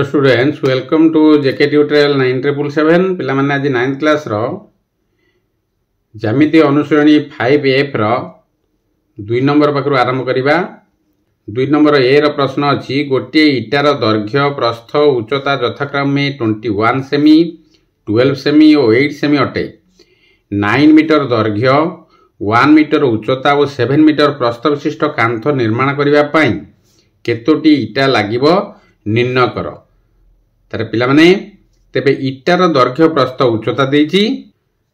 Hello students, welcome to JK tutorial 9777 पिला माने आज 9th क्लास रो ज्यामिति अनुसरणी 5F रो 2 नंबर पाखरु आरंभ करिबा। 2 नंबर ए रो प्रश्न अछि गोटे इटार दैर्घ्य प्रस्थ उच्चता यथाक्रमे 21 सेमी 12 सेमी और 8 सेमी अटे। 9 मीटर दैर्घ्य 1 मीटर उच्चता और 7 मीटर प्रस्थ विशिष्ट कांथ निर्माण करिबा पई केतोटी इटा लागिबो निर्णय कर। तार पिला माने तेबे इटार दैर्घ्य प्रस्थ उच्चता देछि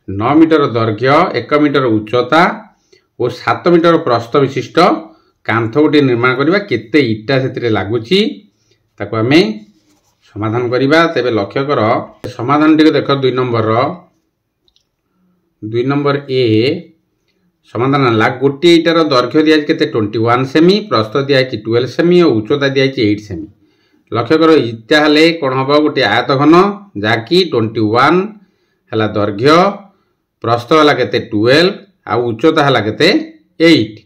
9 मीटर दैर्घ्य 1 मीटर उच्चता और 7 मीटर प्रस्थ विशिष्ट कांथ गोटे निर्माण करिबा केते इटा सेतिरे लागुछि ताको आमे समाधान करिबा। तेबे लक्ष्य कर समाधान टिके देख 2 नंबर ए समाधान ला गोटे इटार दैर्घ्य दिया केते 21 सेमी प्रस्थ दिया 12 सेमी और उच्चता दिया 8 सेमी। लक्ष्य कर इटा हेले कोन हबो गोटे आयत घन जाकी 21 हला दैर्घ्य प्रस्थ हला केते 12 आ उच्चता हला केते 8।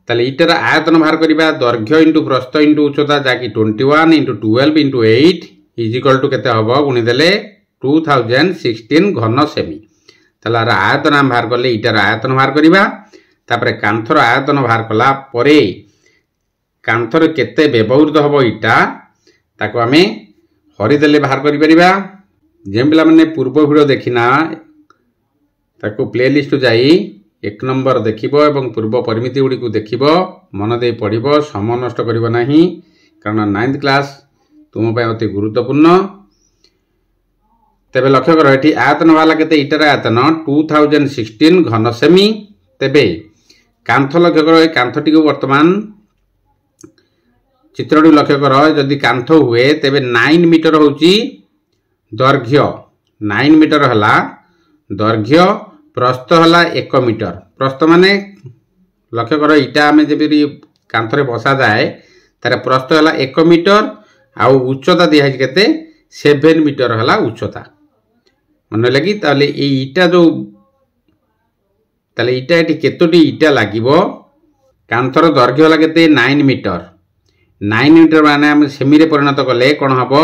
ताले इटार आयतन बाहर करिबा दैर्घ्य इंटू प्रस्थ इंटू उच्चता जाकी 21 into 12 into 8 is equal to केते हबो गुणी देले 2016 घन सेमी। ताले आयतन हम बाहर करले इटार आयतन बाहर करिबा तापरे कांथर आयतन बाहर कला परे कांथर केते व्यवहृत हबो इटा ताको आमे हरि देले बाहर करि परिबा। जेम पिला माने पूर्व वीडियो देखिना ताको प्लेलिस्ट जाई 1 नंबर देखिबो एवं पूर्व परिमिति गुडी को देखिबो मन दे पढिबो समय नष्ट करिवो नाही कारण 9th क्लास तुम पय अति गुरुत्वपूर्ण। तेबे लक्ष्य कर एठी आयतन वाला केते इटार आयतन 2016 घन सेमी। तेबे कांथ लक्ष्य कर ए कांथटी को वर्तमान चित्रटी लक्ष्य कर जदि कांथ हुए तेबे 9 मीटर होची दैर्घ्य 9 मीटर हला दैर्घ्य प्रस्थ हला 1 मीटर। प्रस्थ माने लक्ष्य कर इटा हमें जेबि कांथरे बसा जाए तारे प्रस्थ हला 1 मीटर आ उच्चता दिया है केते 7 मीटर हला उच्चता। मन लगी ताले ए इटा जो ताले इटा एटी केतोटी इटा लागिबो कांथर दैर्घ्य हला केते 9 मीटर। 9 मीटर माने हम सेमी रे परिणत कले कोन हबो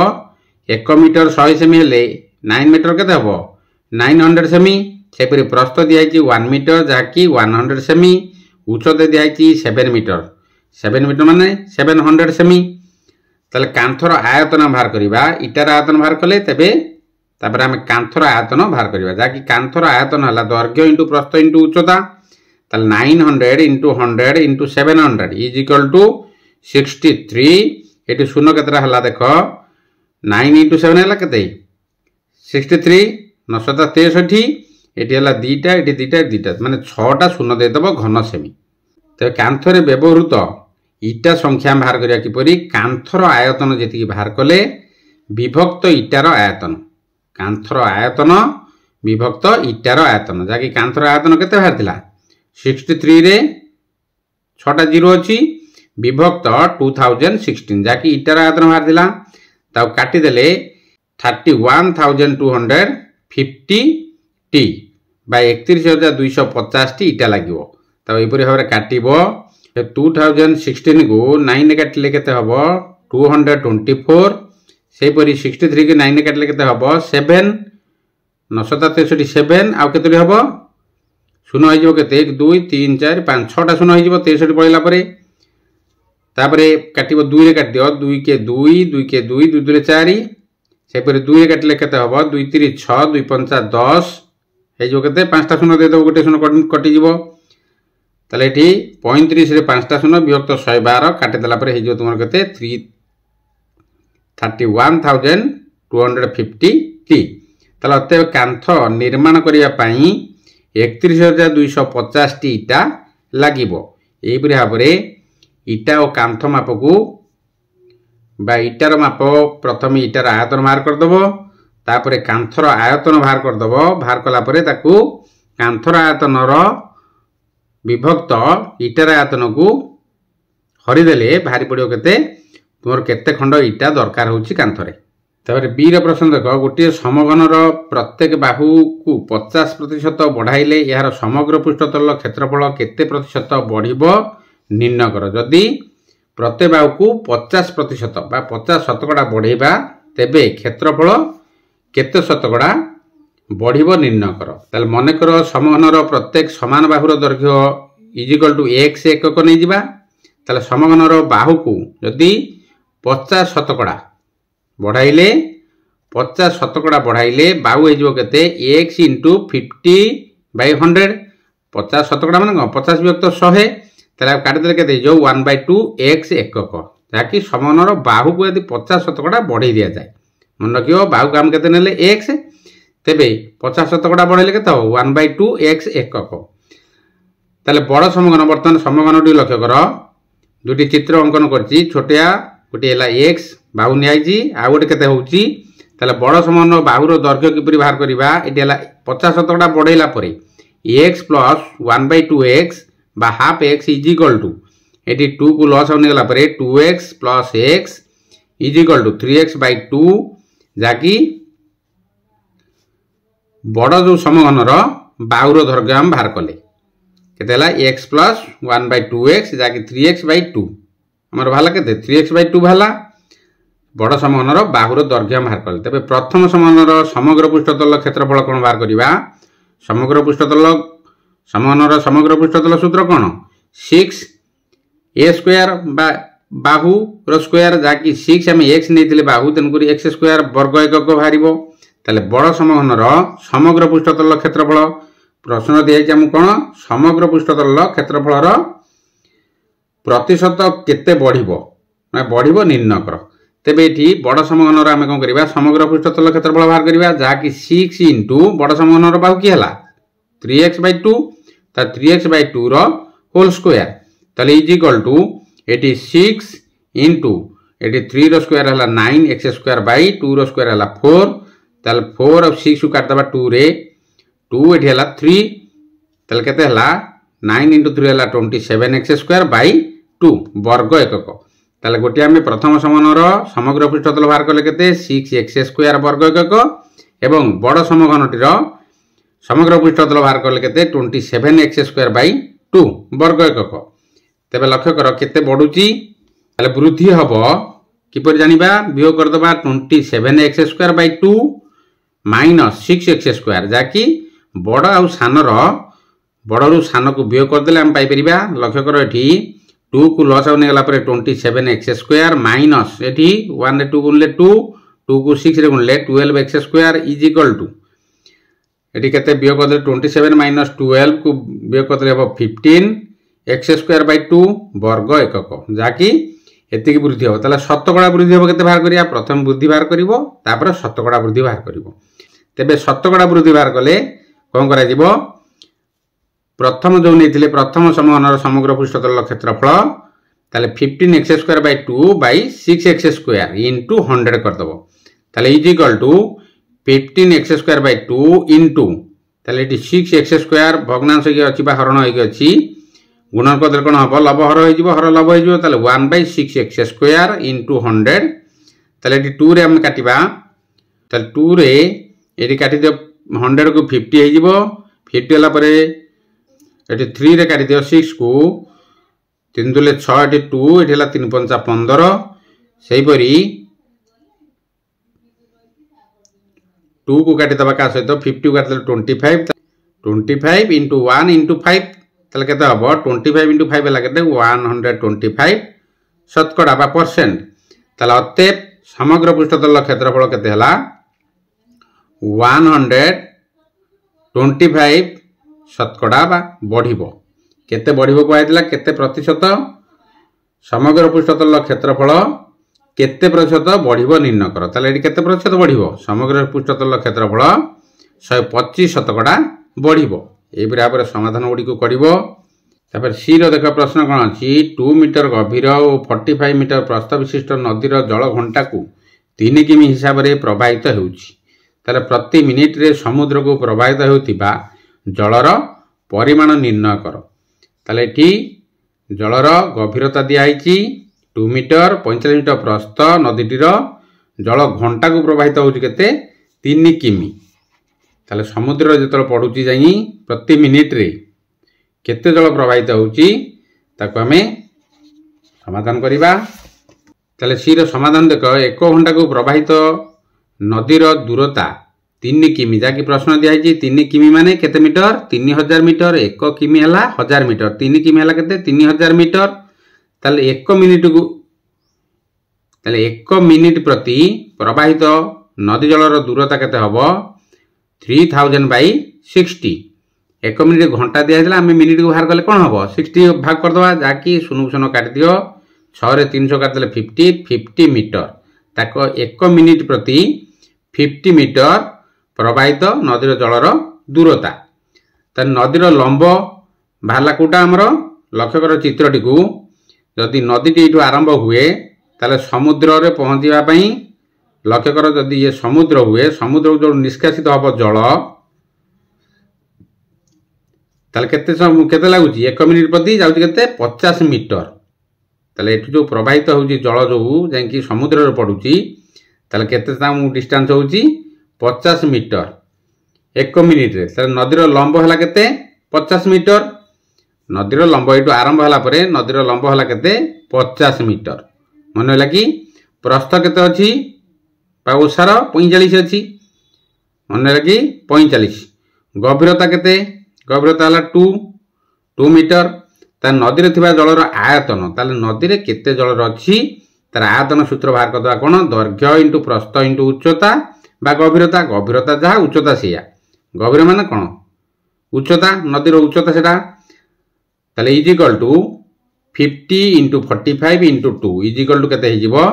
1 मीटर 100 सेमी हेले 9 मीटर केते हबो 900 सेमी। सेपरि प्रस्थ दिया 1 मीटर जाकी 100 सेमी उच्चता दिया 7 मीटर 7 मीटर माने 700 सेमी। ताले कांथर आयतन बाहर करिबा इटार आयतन बाहर कले तेबे तापर हम कांथर आयतन बाहर करिबा जाकी कांथर आयतन हला दैर्घ्य इंटू प्रस्थ इंटू उच्चता। ताले 900 into 100 into 700 is equal to 63। एटी शून्य केतरा हला देख 9 इंटू 7 हला केते 63 9 63 एटी हला दीटा एटी दीटा दीटा माने 6टा शून्य दे दबो घन सेमी। ते कांथरे व्यवहृत इटा संख्या बाहर करिया किपरि कांथर आयतन जेति बाहर कले विभक्त इटार आयतन कांथर आयतन विभक्त इटार आयतन जाकी कांथर आयतन केते बाहर थिला 63 रे 6टा 0 अछि विभक्त 2016 जाकी इटार आयतन बाहर थिला ताउ काटी देले 31250 टी बाय 31250 टी इटा लागिवो। ताउ एपरि हबरे काटिबो 2016 को 9 ने काटले केते हबो 224 सेपरि 63 के 9 ने काटले केते हबो 7 963 7 आ केते हबो शून्य होइजो केते 1 2 3 4 5 6टा शून्य होइजो 63 पळिला परे तापरे काटिबो 2 रे काट दियो 2 के 2 2 के 2 2 2 रे 4 सेपरि 2 रे काटले केते हबो 2 3 6 2 5 10 हेइजो केते 5टा शून्य दे दो गोटे शून्य कटि जीवो। ताले एठी 35 रे 5टा शून्य विभक्त 112 काटि देला परे हेइजो तुमर केते 331,250 टी। ताले अते कांथ निर्माण करिया पई 31,250 टी इटा लागिबो। एई परि भाबरे इटा और कांथ माप को बा इटार माप प्रथम इटार आयतन बाहर कर दबो तापरे कांथर आयतन बाहर कर दबो बाहर कला परे ताकू कांथर आयतन रो विभक्त इटार आयतन को हरि देले भारी पड़ियो केते तुमर केते खंड इटा दरकार होची कांथरे। तापरे बी रो प्रश्न देखो गोटे समघन रो प्रत्येक बाहु को 50% बढ़ाइले यार समग्र पृष्ठतल क्षेत्रफल केते प्रतिशत बढ़िबो निर्णय कर। जदि प्रत्येक बाहु को 50% बा 50% बढ़ेबा तेबे क्षेत्रफल केते शतकड़ा बढ़िबो निर्णय कर। ताले मन कर समघनर प्रत्येक समान बाहुर दैर्घ्य इजिकल टू x एकक नहीं जिबा। ताले समघनर बाहु को यदि 50% बढ़ाइले 50% बढ़ाइले बाहु हो केते x इंटू 50/100 50% माने 50 विभक्त 100 ताले काटिदेले केते जो 1/2 x एकक जाकि समघनर बाहु को यदि 50% बढ़ाई दिया जाए मन रखियो बाहु को हम केते नेले x तेबे 50% बढ़ाइले केते 1/2 x एकक। ताले बड़ समघन वर्तमान समघनटी लक्ष्य कर दुटी चित्र अंकन करछि छोटिया गोटे हला x बाहु नियाइछि आ गोटे केते होउछि ताले बड़ समघन बाहुर दैर्घ्य किपरि बाहर करिबा एटी हला 50% बढ़ाइला परे x प्लस 1/2x बा half x is equal to एटी 2 को लॉस होने गला परे 2x plus x is equal to 3x/2 जाकि बड़ जो समघनर बाहुर दैर्घ्य हम बाहर कले केते हला x प्लस 1/2x जाकि 3x/2 हमर भाला केते 3x/2 भाला बड़ समघनर बाहुर दैर्घ्य हम बाहर कले। तबे प्रथम समघनर समग्र पृष्ठतल क्षेत्रफल कोन बाहर करिबा समग्र पृष्ठतल समघनर समग्र पृष्ठतल सूत्र कोन 6a स्क्वायर बाहु रो स्क्वायर जाकि 6 हम x नेथिले बाहु तनकुरी x स्क्वायर वर्ग एकक बाहरिबो। ताले बड़ समघनर समग्र पृष्ठतल क्षेत्रफल प्रश्न दिया हम कोन समग्र पृष्ठतल क्षेत्रफल प्रतिशत केते बढ़िबो ना बढ़िबो निर्णय कर। तेबे एठी बड़ समघनर आमे कोन करिबा समग्र पृष्ठतल क्षेत्रफल बाहर करिबा जाकि 6 इंटू बड़ समघनर बाहु की हला 3x/2 ता 3x/2 रो होल स्क्वायर ताले इज इक्वल टू एटी 6 इंटू एटी 3 रो स्क्वायर हला 9x² 2 रो स्क्वायर हला 4 ताले 4 और 6 काट दबा 2 रे 2 एठी हला 3 ताले केते हला 9 इंटू 3 हला 27x² 2 वर्ग एकक। ताले गोटे आमे प्रथम समघनर समग्र पृष्ठतल बाहर कले केते 6x² वर्ग एकक एवं बड़ समघनटीर समग्र पृष्ठतल बाहर कले केते 27x² 2 वर्ग एकक। तेबे लक्ष्य कर केते बढ़ुची ताले वृद्धि हबो किपर जानिबा वियोग कर दबा 27x² 2 माइनस 6x² जाकि बड़ आ सानर बड़रू सान को वियोग कर देले हम पाई परिबा। लक्ष्य कर एठी 2 को लॉस होने गला पर 27x² माइनस एठी 1 रे 2 गुणले 2 2 को 6 रे गुणले 12x² इज इक्वल टू एठी केते वियोग कर दे 27 माइनस 12 को वियोग कर दे 15x² 2 वर्ग एकक जाकि एतिकी वृद्धि हो। ताले शतकड़ा वृद्धि हो केते बाहर करिया प्रथम वृद्धि बाहर करिवो तापर शतकड़ा वृद्धि बाहर करिवो। तेबे शतकड़ा वृद्धि बाहर कले कोन करा जिवो प्रथम जो नेथिले प्रथम समघनर समग्र पृष्ठतल क्षेत्रफल ताले 15x² 2 6x² इंटू 100 कर दबो ताले is equal to 15x² 2 into ताले 6x² भग्नांश के अछि बा हरण होई अछि गुणन कर देले कोन हबो लब हर होई जिवो हर लब होई जिवो ताले 1/6x² इंटू 100 ताले 2 रे हम काटिबा ताले 2 रे एडी काटि दे 100 को 50 होई जिवो 50 होला परे एटी 3 रे काटि दियो 6 को 3 दुले 6 एटी 2 एटी हला 3 5 15 सेही परी 2 को काटि दबा का सहित 50 को काटले 25 इंटू 1 इंटू 5 ताले केते हबो 25 इंटू 5 हला केते 125 शतकड़ा बा परसेंट। ताले अतएव समग्र पृष्ठतल क्षेत्रफल केते हला 125 शतकड़ा बा बढ़िबो केते बढ़िबो कहैतला केते प्रतिशत समग्र पृष्ठतल क्षेत्रफल केते प्रतिशत बढ़िबो निर्णय कर। ताले एटी केते प्रतिशत बढ़िबो समग्र पृष्ठतल क्षेत्रफल 125 शतकड़ा बढ़िबो। ए बराबर समाधान गुडी को करिवो। तापर सी रो देख प्रश्न कोन अछि 2 मीटर गभीर और 45 मीटर प्रस्थ विशिष्ट नदीर जल घंटा को 3 किमी हिसाब रे प्रवाहित हेउछि। ताले प्रति मिनिट रे समुद्र को प्रवाहित हेउतिबा जलर परिमाण निर्णय कर। ताले एठी जलर गभीरता दिया आइछि 2 मीटर 45 मीटर प्रस्थ नदीटीर जल घंटा को प्रवाहित होउछि केते 3 किमी। ताले समुद्र जेतल पडुछि जाई प्रति मिनिट रे केते जल प्रवाहित होउछि ताको हमें समाधान करिबा। ताले सी रो समाधान देख 1 घंटा को प्रवाहित नदीर दूरता 3 किमी जाकि प्रश्न दिया है 3 किमी माने केते मीटर 3000 मीटर 1 किमी हला 1000 मीटर 3 किमी हला केते 3000 मीटर। ताले 1 मिनिट को ताले 1 मिनिट प्रति प्रवाहित नदी जलर दूरता केते हबो 3000/60। 1 मिनिट घंटा दिया है आम मिनिट को बाहर कले कौन हम 60 भाग करदे जहाँकि 0 काट दियो 6 रे 300 काटदे 50 मीटर ताक 1 मिनिट प्रति 50 मीटर प्रवाहित नदीर जलर दूरता। तो नदीर लंब बाहला कौटा आमर लक्ष्य कर चित्रटी को जदि नदीटी ये आरंभ हुए ताले समुद्र रे पहुँचापी लक्ष्य कर जदि ये समुद्र हुए समुद्र जो निष्कासित हम जल ताले केते लगुच 1 मिनिट प्रति जाउची केते 50 मीटर। ताले एठु जो प्रवाहित होउची जल जो जाकि समुद्र रे पडुची ताले केते डिस्टेंस होउची 50 मीटर 1 मिनिट रे। ताले नदीर लंब हला केते 50 मीटर। नदीर लंब एठु आरंभ हला परे नदीर लंब हला केते 50 मीटर। मन होला कि प्रस्थ केते अछि पाउसार 45 अछि मन होला कि 45। गभीरता केते गभीरता हला 2 मीटर। ता नदी रे थिबा जलर आयतन ताले नदी रे केते जलर अछि तार आयतन सूत्र बाहर करदवा कोन दैर्घ्य इंटू प्रस्थ इंटू उच्चता बा गभीरता। गभीरता जहा उच्चता सेया गभीर माने कोन उच्चता नदीर उच्चता सेटा ताले is equal to 50 into 45 into 2 is equal to केते हिजिबो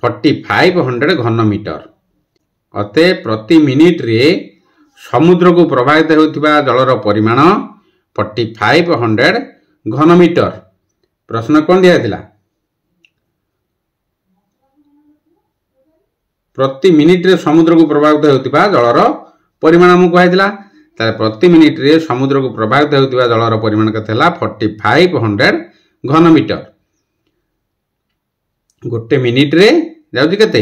4500 घन मीटर। अते प्रति मिनिट रे समुद्र को प्रवाहित होतिबा जलर परिमाण 4500 घन मीटर। प्रश्न कौन दिया थिला प्रति मिनिट रे समुद्र को प्रवाहित होतिबा जलर परिमाण हमु कहैतिला ताले प्रति मिनिट रे समुद्र को प्रवाहित होतिबा जलर परिमाण केतेला 4500 घन मीटर। गोटे मिनिट रे जाउची केते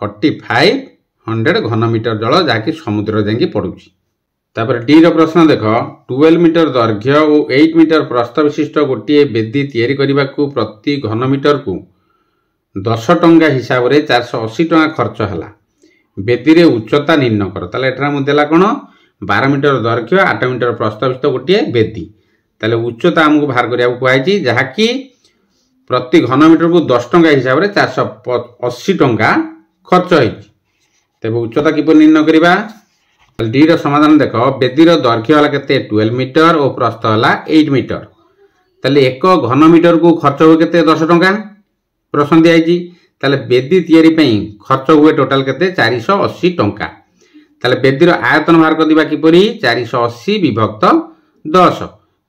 4500 घन मीटर जल जाकि समुद्र जाकि पडुची। तापर डी रो प्रश्न देख 12 मीटर दैर्घ्य और 8 मीटर प्रस्थ विशिष्ट गोटे बेदी तैयारी करने प्रति घन मीटर को 10 टंका हिसाब से 480 टंका खर्च है। बेदी रे उच्चता निर्णय कर ताले एटा मुदेला कोन 12 मीटर दैर्घ्य 8 मीटर प्रस्थ विशिष्ट गोटे बेदी ताले उच्चता हमको बाहर करिया कहै जहाँकि प्रति घन मीटर को 10 टंका हिसाब से 480 टंका खर्च है। तेबे उच्चता किपर निर्णय करिबा डी रो समाधान देख बेदीर दैर्घ्य हला केते 12 मीटर और प्रस्थ हला 8 मीटर। ताले 1 घन मीटर को खर्च हो केते 10 टंका प्रश्न दिया है। ताले बेदी तैयारी पई खर्च हुए टोटल केते 480 टंका। ताले बेदीर आयतन बाहर कर दिबा किपरि 480 विभक्त 10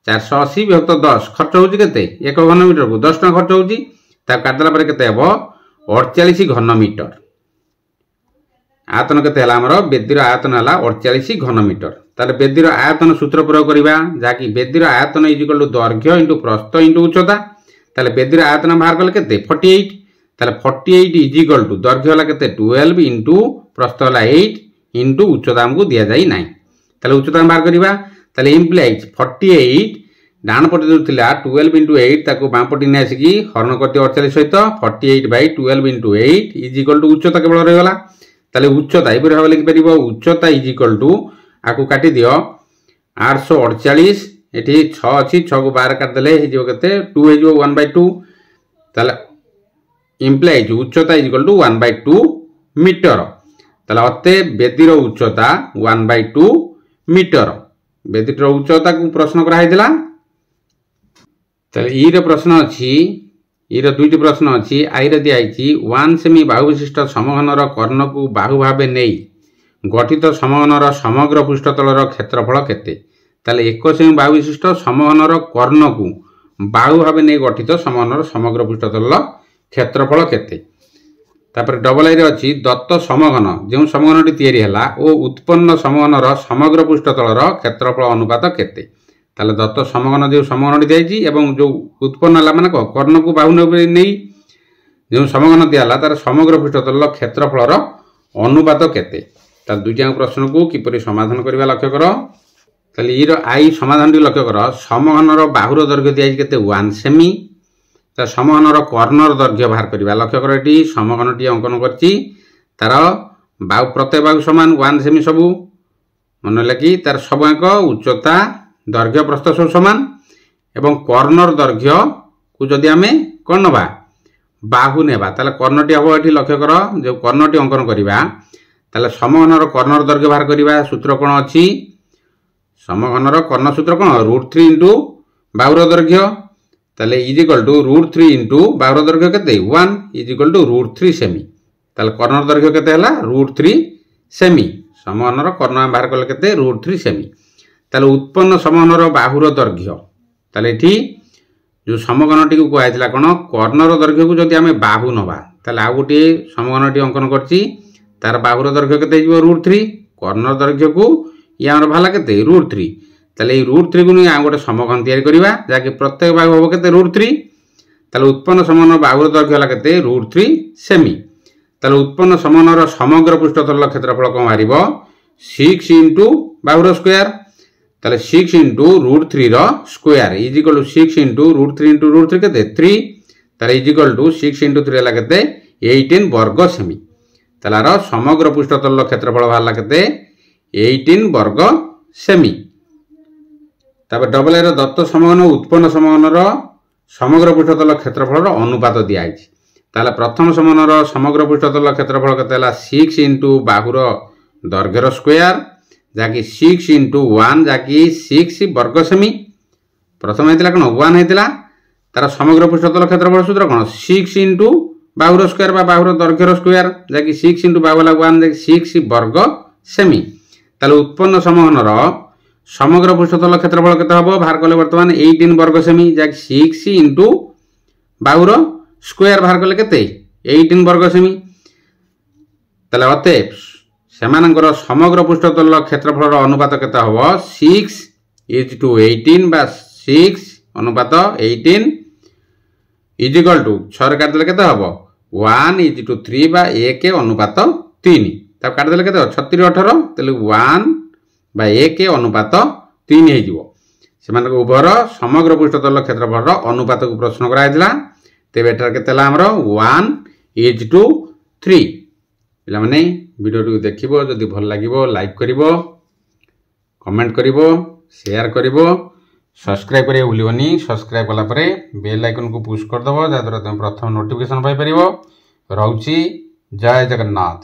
480 विभक्त 10 खर्च होउची केते 1 घन मीटर को 10 टंका खर्च होउची ता काटला पर केते हबो 48 घन मीटर। आयतन केते हला हमर बेदीर आयतन हला 48 घन मीटर। ताले बेदीर आयतन सूत्र प्रयोग करिबा जाकि बेदीर आयतन इज इक्वल टू दैर्घ्य इंटू प्रस्थ इंटू उच्चता। ताले बेदीर आयतन बाहर कले केते 48 ताले 48 इज इक्वल टू दैर्घ्य हला केते 12 इंटू प्रस्थ हला 8 इंटू उच्चता हमको दिया जाई नाही। ताले उच्चता बाहर करिबा ताले इम्प्लाइज 48 डान पटे जो थिला 12 इंटू 8 ताको बाम पटे ने आसी हरण करते 48 सहित 48/12 इंटू 8 इज इक्वल टू उच्चता केवल रही गला। ताले उच्चता एबरे भाव लिखि परिबो उच्चता इज इक्वल टू आकु काटी दियो 848 एठी 6 अछि 6 को 12 काट देले हे जो केते 2 हे जो 1/2 ताले इम्प्लाइज उच्चता इज इक्वल टू 1/2 मीटर। ताले अते बेदीर उच्चता 1/2 मीटर। बेदीर उच्चता को प्रश्न करा हैतिला। ताले ई रो प्रश्न अछि इर दुईटी प्रश्न अच्छी आई दिया 1 सेमी बाहु विशिष्ट समघनर कर्ण को बाहु भाव नहीं गठित समघनर समग्र पृष्ठतलर क्षेत्रफल केते। ताले 1 सेमी बाहु विशिष्ट समघनर कर्ण को बाहु भाव नहीं गठित समघनर समग्र पृष्ठतलर क्षेत्रफल केते। तापर डबल आई अच्छी दत्त समघन जो समघनटी तैयारी हैला ओ उत्पन्न समघनर समग्र पृष्ठतलर क्षेत्रफल अनुपात केते। ताले दत्त समघन जो समघनटी दियाई एवं जो उत्पन्न है माने कर्ण को बाहु नहीं जो समघन दिया तार समग्र पृष्ठतल क्षेत्रफल अनुपात केते। तार दुईटा प्रश्न को किपरि समाधान करबा लक्ष्य कर। ताले ई रो आई समाधान टी लक्ष्य कर समघनर बाहुर दैर्घ्य दियाई केते 1 सेमी समघनर कर्णर दैर्घ्य बाहर करवा लक्ष्य कर ये समघनटी अंकन करछि तार बाहु प्रत्येक बाहु समान 1 सेमी सबू मन लगी तार सबक उच्चता दैर्घ्य प्रस्थ सब समान एवं कर्णर दैर्घ्य को जदि आम कौन नवा बाहु नेबा ताले कर्णटी हम ये लक्ष्य कर जो कर्णटी अंकन करवा ताले समघनर कर्णर दैर्घ्य बाहर करवा सूत्र कौन अच्छी समघनर कर्ण सूत्र कौन √3 इंटू बाहुर दैर्घ्य ताले इज इक्वल टू √3 इंटू बाहुर दैर्घ्य केते 1 इज इक्वल टू √3 सेमी ताले कर्णर दैर्घ्य केते हला √3 सेमी समघनर कर्ण बाहर कले केते √3 सेमी ताले उत्पन्न समघनर बाहुर दैर्घ्य ताले एठी जो समघनटी को कहला कौन कर्णर दैर्घ्य को जदि आम बाहु नवा ताले आ गोटे समघनटी अंकन करछि तार बाहुर दैर्घ्य केते हिजो √3 कर्णर दैर्घ्य को यार भाला केते √3 ताले √3 को नहीं आ गोटे समघन तैयारी करबा जाके प्रत्येक बाहु होबो केते √3 ताले उत्पन्न समघनर बाहुर दैर्घ्य हला केते √3 सेमी ताले उत्पन्न समघनर समग्र पृष्ठतल क्षेत्रफल कोन मारिबो 6 इंटू बाहुर स्क्वायर ताले 6 इंटू √3 रो square is equal to 6 into √3 into √3 केते 3 ताले इज इक्वल टू 6 इंटू 3 हला केते 18 वर्ग सेमी ताले रो समग्र पृष्ठतल क्षेत्रफल भाला केते 18 वर्ग सेमी तब डबल ए दत्त समघन उत्पन्न समघनर समग्र पृष्ठतल क्षेत्रफल अनुपात दिया ताले प्रथम समघनर समग्र पृष्ठतल क्षेत्रफल केते 6 इंटू बाहुर दैर्घ्यर स्क्वायर जाकि 6 इंटू 1 जाकि 6 वर्ग सेमी प्रथम हेतिला कोन 1 हेतिला तार समग्र पृष्ठतल क्षेत्रफल सूत्र कोन 6 इंटू बाहुर स्क्वायर बा बाहुर दैर्घ्यर स्क्वायर जाकि 6 इंटू बाहुला 1 जाकि 6 वर्ग सेमी ताले उत्पन्न समघनर समग्र पृष्ठतल क्षेत्रफल केते हबो बाहर कले वर्तमान 18 वर्ग सेमी जाकि 6 इंटू बाहुर स्क्वायर बाहर कले केते 18 वर्ग सेमी ताले अतएव सेमानंकर समग्र पृष्ठतल क्षेत्रफल अनुपात केते हबो 6:18 बा 6 अनुपात 18 इज इक्वल टू 6 रे काट देले केते हबो 1:3 बा 1 अनुपात 3 तब काट देले केते 36 18 तले 1/1 अनुपात 3 हे जिवो सेमान उभर समग्र पृष्ठतल क्षेत्रफल अनुपात को प्रश्न कराइतला तेबे एटार केतेला हमरो 1:3 पिला माने वीडियो को देखिबो जदि भल लागिबो लाइक करिवो कमेंट करिवो शेयर करिवो सब्सक्राइब करिया भूलिबोनी सब्सक्राइब कला परे बेल आइकन को पुश कर दबो जादरा तुम प्रथम नोटिफिकेशन पाई परिवो रहउची जय जगन्नाथ।